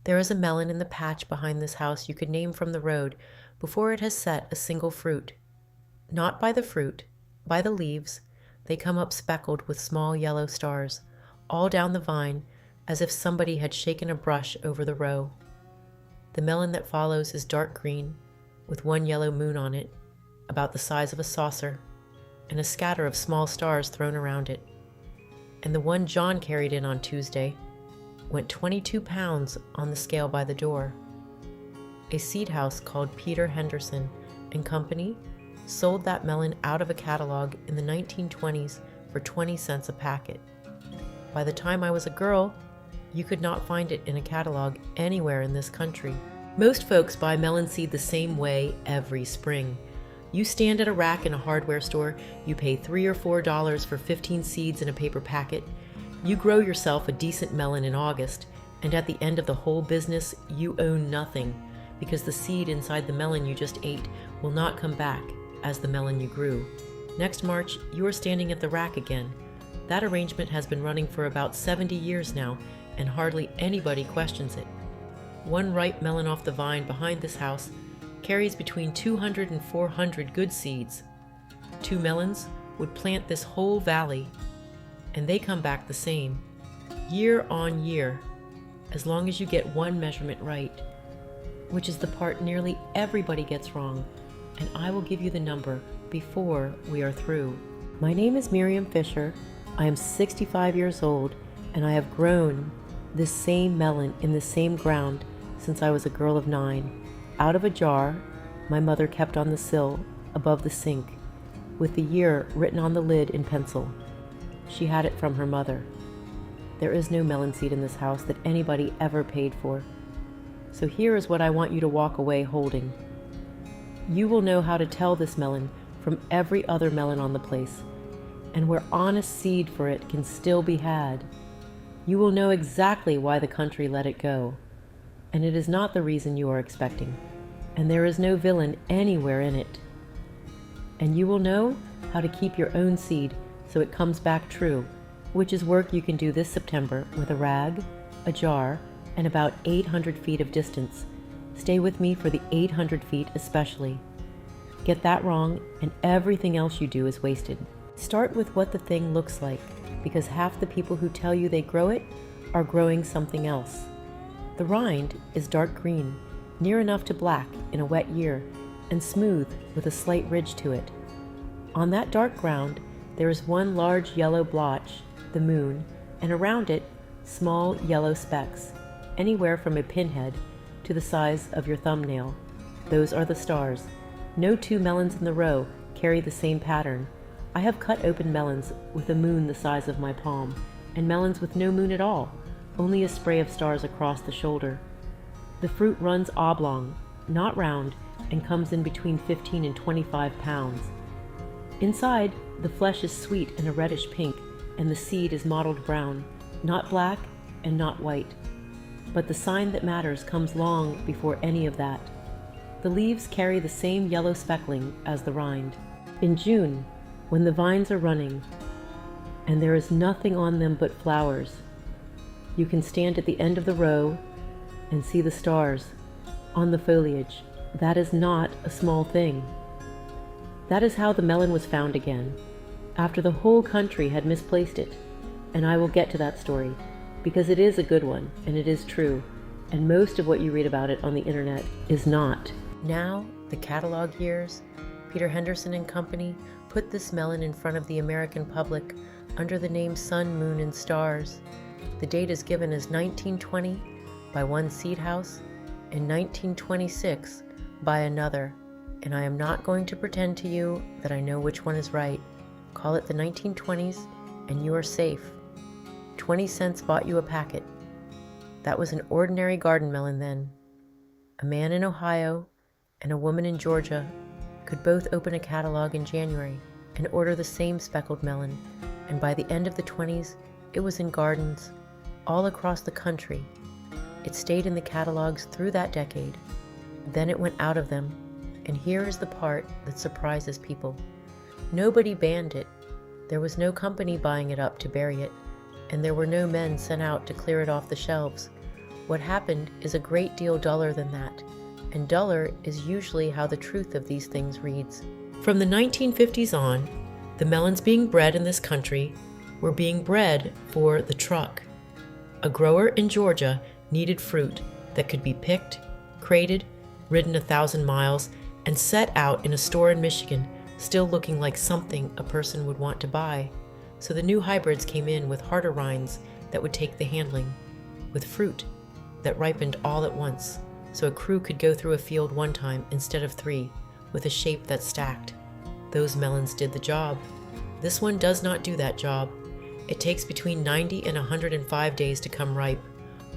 There is a melon in the patch behind this house you could name from the road before it has set a single fruit. Not by the fruit, by the leaves, they come up speckled with small yellow stars, all down the vine, as if somebody had shaken a brush over the row. The melon that follows is dark green, with one yellow moon on it, about the size of a saucer, and a scatter of small stars thrown around it. And the one John carried in on Tuesday went 22 pounds on the scale by the door. A seed house called Peter Henderson and Company sold that melon out of a catalog in the 1920s for 20 cents a packet. By the time I was a girl, you could not find it in a catalog anywhere in this country. Most folks buy melon seed the same way every spring. You stand at a rack in a hardware store, you pay $3 or $4 for 15 seeds in a paper packet. You grow yourself a decent melon in August, and at the end of the whole business, you own nothing, because the seed inside the melon you just ate will not come back as the melon you grew. Next March, you are standing at the rack again. That arrangement has been running for about 70 years now, and hardly anybody questions it. One ripe melon off the vine behind this house carries between 200 and 400 good seeds. 2 melons would plant this whole valley, and they come back the same, year on year, as long as you get one measurement right, which is the part nearly everybody gets wrong, and I will give you the number before we are through. My name is Miriam Fisher. I am 65 years old, and I have grown this same melon in the same ground since I was a girl of 9, out of a jar my mother kept on the sill above the sink, with the year written on the lid in pencil. She had it from her mother. There is no melon seed in this house that anybody ever paid for. So here is what I want you to walk away holding. You will know how to tell this melon from every other melon on the place, and where honest seed for it can still be had. You will know exactly why the country let it go, and it is not the reason you are expecting, and there is no villain anywhere in it. And you will know how to keep your own seed so it comes back true, which is work you can do this September with a rag, a jar, and about 800 feet of distance. Stay with me for the 800 feet especially. Get that wrong, and everything else you do is wasted. Start with what the thing looks like, because half the people who tell you they grow it are growing something else. The rind is dark green, near enough to black in a wet year, and smooth with a slight ridge to it. On that dark ground, there is one large yellow blotch, the moon, and around it, small yellow specks, anywhere from a pinhead to the size of your thumbnail. Those are the stars. No 2 melons in the row carry the same pattern. I have cut open melons with a moon the size of my palm, and melons with no moon at all, only a spray of stars across the shoulder. The fruit runs oblong, not round, and comes in between 15 and 25 pounds. Inside, the flesh is sweet and a reddish pink, and the seed is mottled brown, not black and not white. But the sign that matters comes long before any of that. The leaves carry the same yellow speckling as the rind. In June, when the vines are running, and there is nothing on them but flowers, you can stand at the end of the row and see the stars on the foliage. That is not a small thing. That is how the melon was found again, after the whole country had misplaced it. And I will get to that story, because it is a good one, and it is true, and most of what you read about it on the internet is not. Now, the catalog years, Peter Henderson and Company put this melon in front of the American public under the name Sun, Moon, and Stars. The date is given as 1920 by one seed house and 1926 by another, and I am not going to pretend to you that I know which one is right. Call it the 1920s and you are safe. 20 cents bought you a packet. That was an ordinary garden melon then. A man in Ohio and a woman in Georgia could both open a catalog in January and order the same speckled melon, and by the end of the 20s, it was in gardens all across the country. It stayed in the catalogs through that decade. Then it went out of them, and here is the part that surprises people. Nobody banned it. There was no company buying it up to bury it, and there were no men sent out to clear it off the shelves. What happened is a great deal duller than that, and duller is usually how the truth of these things reads. From the 1950s on, the melons being bred in this country were being bred for the truck. A grower in Georgia needed fruit that could be picked, crated, ridden 1,000 miles, and set out in a store in Michigan, still looking like something a person would want to buy. So the new hybrids came in with harder rinds that would take the handling, with fruit that ripened all at once, so a crew could go through a field one time instead of 3, with a shape that stacked. Those melons did the job. This one does not do that job. It takes between 90 and 105 days to come ripe,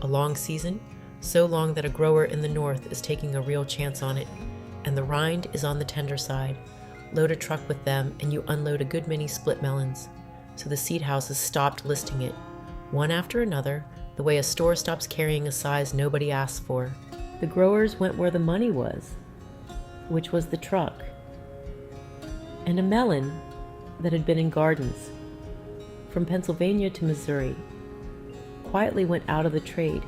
a long season, so long that a grower in the north is taking a real chance on it, and the rind is on the tender side. Load a truck with them and you unload a good many split melons. So the seed houses stopped listing it, one after another, the way a store stops carrying a size nobody asks for. The growers went where the money was, which was the truck. And a melon that had been in gardens from Pennsylvania to Missouri quietly went out of the trade,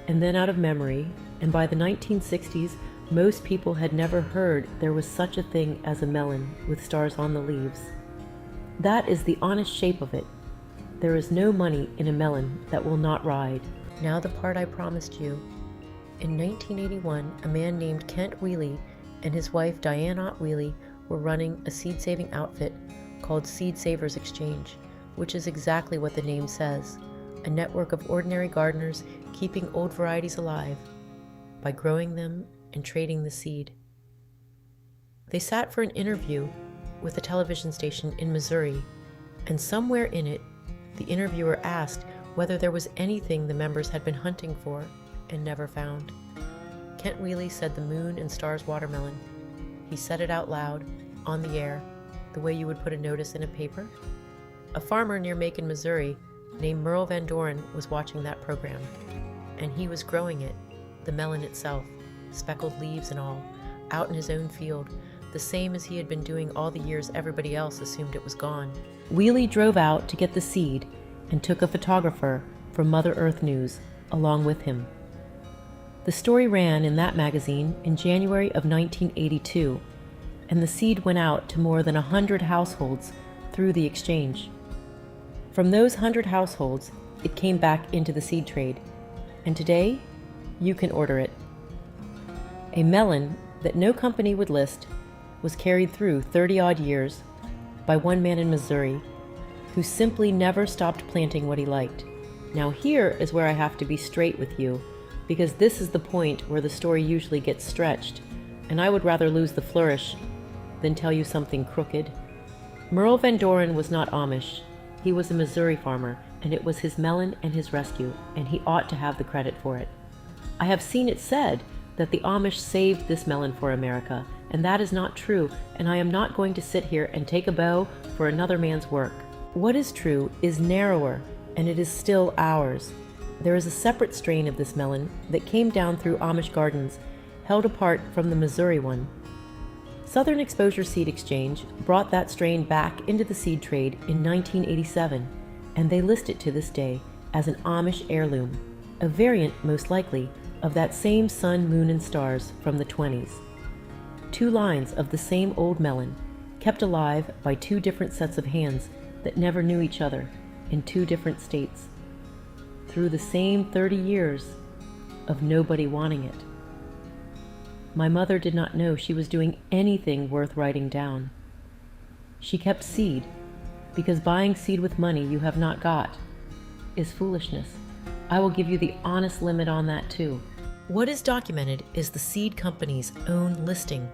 and then out of memory, and by the 1960s, most people had never heard there was such a thing as a melon with stars on the leaves. That is the honest shape of it. There is no money in a melon that will not ride. Now the part I promised you. In 1981, a man named Kent Wheely and his wife Diane Ott Wheely were running a seed-saving outfit called Seed Savers Exchange, which is exactly what the name says, a network of ordinary gardeners keeping old varieties alive by growing them and trading the seed. They sat for an interview with a television station in Missouri, and somewhere in it, the interviewer asked whether there was anything the members had been hunting for and never found. Kent Wheely said the moon and stars watermelon. He said it out loud, on the air, the way you would put a notice in a paper. A farmer near Macon, Missouri, named Miriam Van Doren was watching that program, and he was growing it, the melon itself, speckled leaves and all, out in his own field, the same as he had been doing all the years everybody else assumed it was gone. Wheely drove out to get the seed and took a photographer from Mother Earth News along with him. The story ran in that magazine in January of 1982, and the seed went out to more than 100 households through the exchange. From those 100 households, it came back into the seed trade, and today, you can order it. A melon that no company would list was carried through 30-odd years by one man in Missouri who simply never stopped planting what he liked. Now here is where I have to be straight with you, because this is the point where the story usually gets stretched, and I would rather lose the flourish than tell you something crooked. Miriam Van Doren was not Amish. He was a Missouri farmer, and it was his melon and his rescue, and he ought to have the credit for it. I have seen it said that the Amish saved this melon for America, and that is not true, and I am not going to sit here and take a bow for another man's work. What is true is narrower, and it is still ours. There is a separate strain of this melon that came down through Amish gardens, held apart from the Missouri one. Southern Exposure Seed Exchange brought that strain back into the seed trade in 1987, and they list it to this day as an Amish heirloom, a variant, most likely, of that same sun, moon, and stars from the 20s. 2 lines of the same old melon, kept alive by 2 different sets of hands that never knew each other in 2 different states, through the same 30 years of nobody wanting it. My mother did not know she was doing anything worth writing down. She kept seed, because buying seed with money you have not got is foolishness. I will give you the honest limit on that too. What is documented is the seed company's own listing,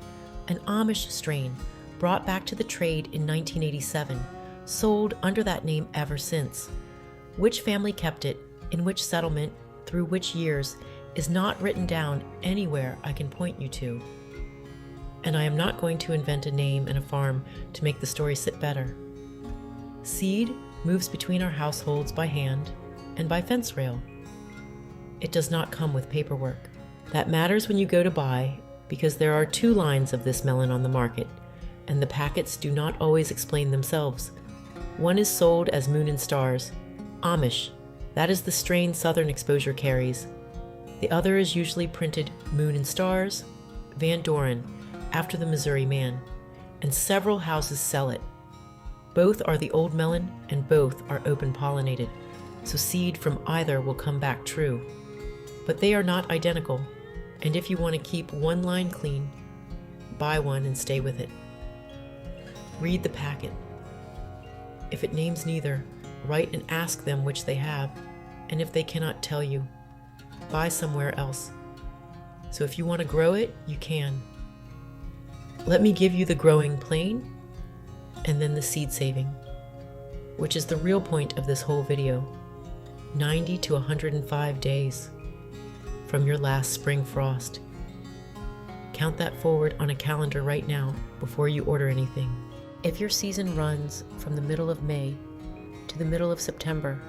an Amish strain brought back to the trade in 1987, sold under that name ever since. Which family kept it, in which settlement, through which years, is not written down anywhere I can point you to. And I am not going to invent a name and a farm to make the story sit better. Seed moves between our households by hand and by fence rail. It does not come with paperwork. That matters when you go to buy, because there are 2 lines of this melon on the market, and the packets do not always explain themselves. One is sold as Moon and Stars, Amish. That is the strain Southern Exposure carries. The other is usually printed Moon and Stars, Van Doren, after the Missouri man, and several houses sell it. Both are the old melon and both are open pollinated, so seed from either will come back true. But they are not identical, and if you want to keep one line clean, buy one and stay with it. Read the packet. If it names neither, write and ask them which they have, and if they cannot tell you, buy somewhere else. So if you want to grow it, you can. Let me give you the growing plain, and then the seed saving, which is the real point of this whole video. 90 to 105 days from your last spring frost. Count that forward on a calendar right now before you order anything. If your season runs from the middle of May to the middle of September,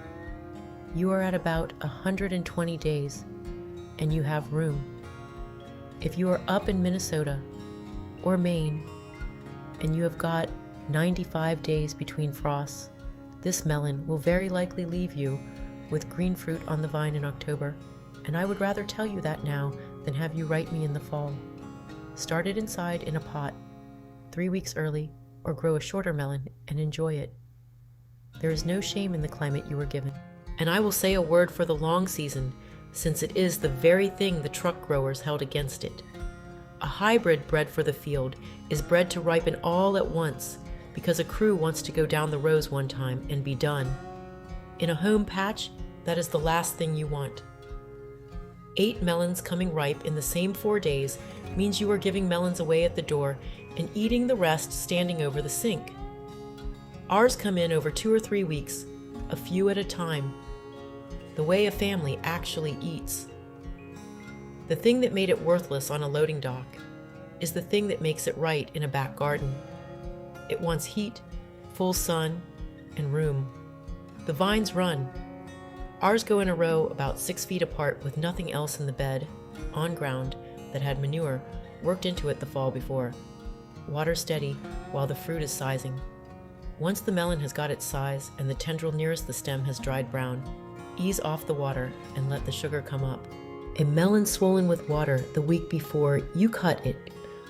you are at about 120 days and you have room. If you are up in Minnesota or Maine and you have got 95 days between frosts, this melon will very likely leave you with green fruit on the vine in October, and I would rather tell you that now than have you write me in the fall. Start it inside in a pot 3 weeks early, or grow a shorter melon and enjoy it. There is no shame in the climate you were given. And I will say a word for the long season, since it is the very thing the truck growers held against it. A hybrid bred for the field is bred to ripen all at once because a crew wants to go down the rows one time and be done. In a home patch, that is the last thing you want. 8 melons coming ripe in the same 4 days means you are giving melons away at the door and eating the rest standing over the sink. Ours come in over 2 or 3 weeks, a few at a time, the way a family actually eats. The thing that made it worthless on a loading dock is the thing that makes it right in a back garden. It wants heat, full sun, and room. The vines run. Ours go in a row about 6 feet apart with nothing else in the bed, on ground, that had manure worked into it the fall before. Water steady while the fruit is sizing. Once the melon has got its size and the tendril nearest the stem has dried brown, ease off the water and let the sugar come up. A melon swollen with water the week before you cut it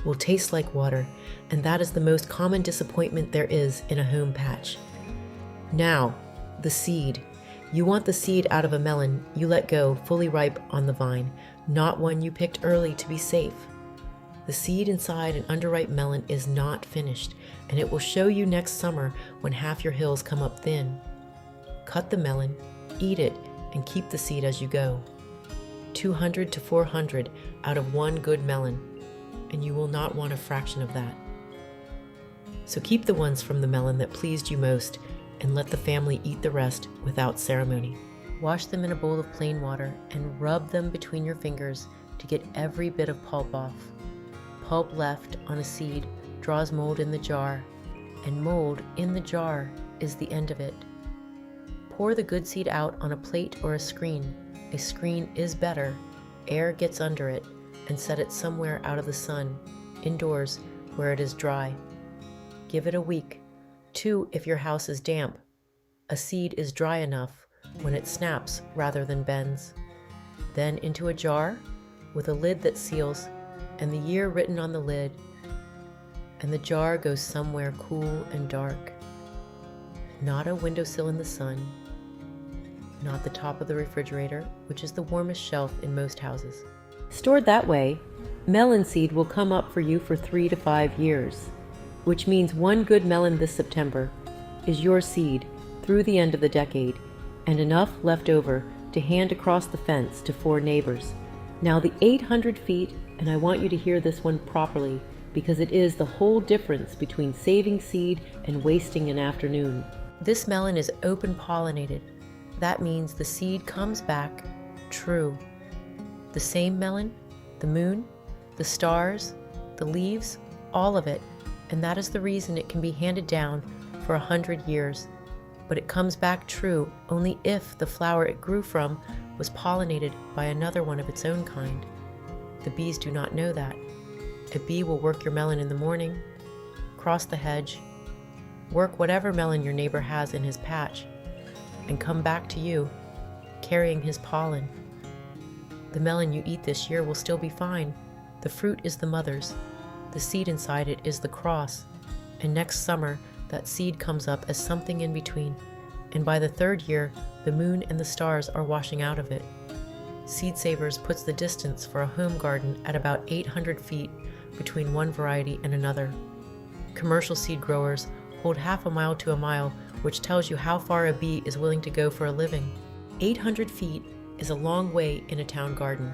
will taste like water, and that is the most common disappointment there is in a home patch. Now, the seed. You want the seed out of a melon you let go fully ripe on the vine, not one you picked early to be safe. The seed inside an underripe melon is not finished, and it will show you next summer when half your hills come up thin. Cut the melon, eat it, and keep the seed as you go. 200 to 400 out of one good melon, and you will not want a fraction of that. So keep the ones from the melon that pleased you most, and let the family eat the rest without ceremony. Wash them in a bowl of plain water and rub them between your fingers to get every bit of pulp off. Pulp left on a seed draws mold in the jar, and mold in the jar is the end of it. Pour the good seed out on a plate or a screen. A screen is better. Air gets under it, and set it somewhere out of the sun, indoors where it is dry. Give it a week. 2 if your house is damp. A seed is dry enough when it snaps rather than bends. Then into a jar with a lid that seals and the year written on the lid, and the jar goes somewhere cool and dark. Not a windowsill in the sun, not the top of the refrigerator, which is the warmest shelf in most houses. Stored that way, melon seed will come up for you for 3 to 5 years, which means one good melon this September is your seed through the end of the decade, and enough left over to hand across the fence to 4 neighbors. Now the 800 feet, and I want you to hear this one properly because it is the whole difference between saving seed and wasting an afternoon. This melon is open pollinated. That means the seed comes back true. The same melon, the moon, the stars, the leaves, all of it. And that is the reason it can be handed down for 100 years. But it comes back true only if the flower it grew from was pollinated by another one of its own kind. The bees do not know that. A bee will work your melon in the morning, cross the hedge, work whatever melon your neighbor has in his patch, and come back to you, carrying his pollen. The melon you eat this year will still be fine. The fruit is the mother's. The seed inside it is the cross. And next summer, that seed comes up as something in between. And by the third year, the moon and the stars are washing out of it. Seed Savers puts the distance for a home garden at about 800 feet between one variety and another. Commercial seed growers hold half a mile to a mile, which tells you how far a bee is willing to go for a living. 800 feet is a long way in a town garden.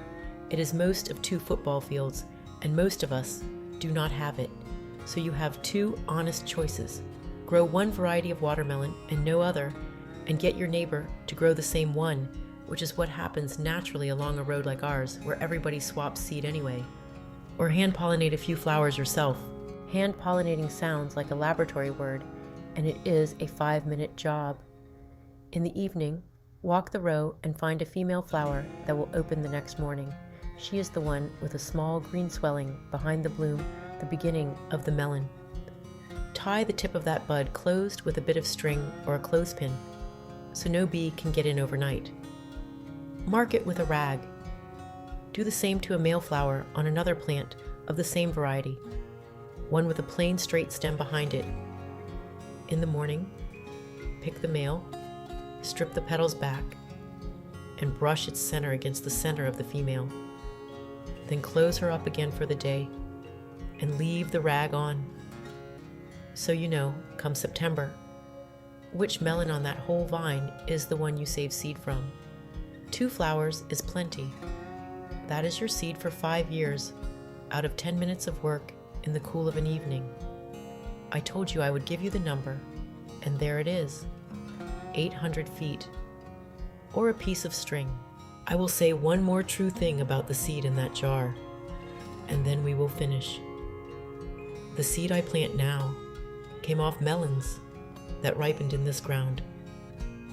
It is most of 2 football fields, and most of us do not have it. So you have 2 honest choices. Grow one variety of watermelon and no other, and get your neighbor to grow the same one, which is what happens naturally along a road like ours, where everybody swaps seed anyway. Or hand-pollinate a few flowers yourself. Hand-pollinating sounds like a laboratory word, and it is a 5-minute job. In the evening, walk the row and find a female flower that will open the next morning. She is the one with a small green swelling behind the bloom, the beginning of the melon. Tie the tip of that bud closed with a bit of string or a clothespin, so no bee can get in overnight. Mark it with a rag. Do the same to a male flower on another plant of the same variety, one with a plain straight stem behind it. In the morning, pick the male, strip the petals back, and brush its center against the center of the female. Then close her up again for the day and leave the rag on. So you know, come September, which melon on that whole vine is the one you save seed from. 2 flowers is plenty. That is your seed for 5 years, out of 10 minutes of work in the cool of an evening. I told you I would give you the number, and there it is, 800 feet, or a piece of string. I will say one more true thing about the seed in that jar, and then we will finish. The seed I plant now came off melons that ripened in this ground,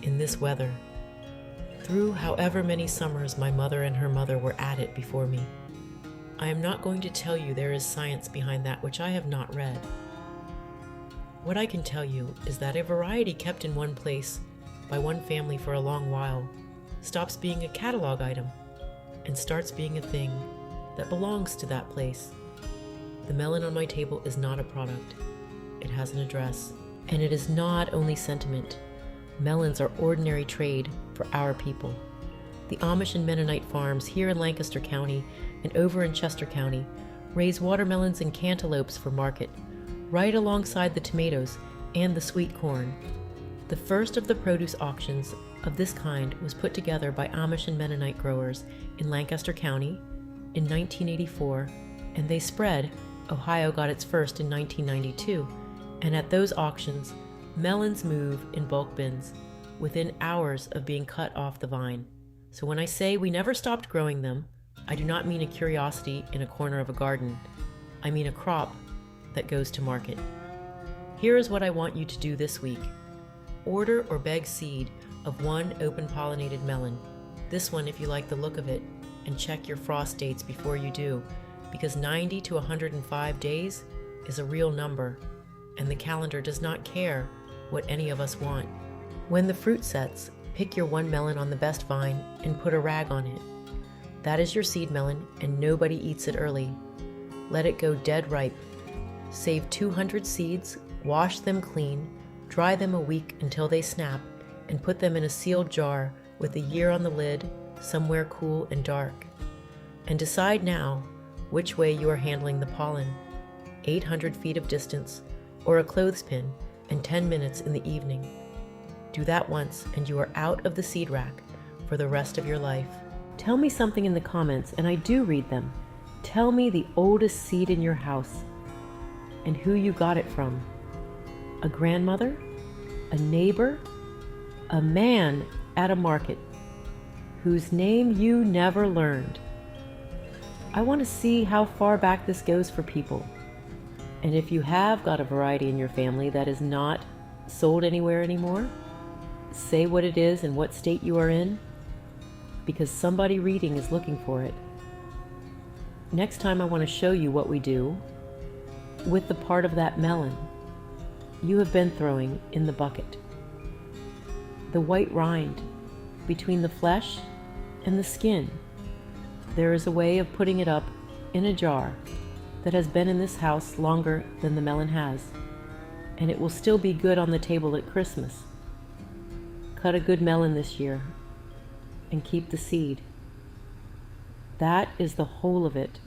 in this weather, through however many summers my mother and her mother were at it before me. I am not going to tell you there is science behind that which I have not read. What I can tell you is that a variety kept in one place by one family for a long while stops being a catalog item and starts being a thing that belongs to that place. The melon on my table is not a product. It has an address. And it is not only sentiment. Melons are ordinary trade for our people. The Amish and Mennonite farms here in Lancaster County and over in Chester County raise watermelons and cantaloupes for market, right alongside the tomatoes and the sweet corn. The first of the produce auctions of this kind was put together by Amish and Mennonite growers in Lancaster County in 1984, and they spread. Ohio got its first in 1992, and at those auctions, melons move in bulk bins within hours of being cut off the vine. So when I say we never stopped growing them, I do not mean a curiosity in a corner of a garden. I mean a crop that goes to market. Here is what I want you to do this week. Order or beg seed of one open-pollinated melon. This one if you like the look of it, and check your frost dates before you do, because 90 to 105 days is a real number, and the calendar does not care what any of us want. When the fruit sets, pick your one melon on the best vine and put a rag on it. That is your seed melon, and nobody eats it early. Let it go dead ripe. Save 200 seeds, wash them clean, dry them a week until they snap, and put them in a sealed jar with a year on the lid, somewhere cool and dark. And decide now which way you are handling the pollen, 800 feet of distance, or a clothespin, and 10 minutes in the evening. Do that once, and you are out of the seed rack for the rest of your life. Tell me something in the comments, and I do read them. Tell me the oldest seed in your house, and who you got it from. A grandmother? A neighbor? A man at a market, whose name you never learned. I want to see how far back this goes for people. And if you have got a variety in your family that is not sold anywhere anymore, say what it is and what state you are in, because somebody reading is looking for it. Next time I want to show you what we do with the part of that melon you have been throwing in the bucket. The white rind between the flesh and the skin. There is a way of putting it up in a jar that has been in this house longer than the melon has, and it will still be good on the table at Christmas. Cut a good melon this year and keep the seed. That is the whole of it.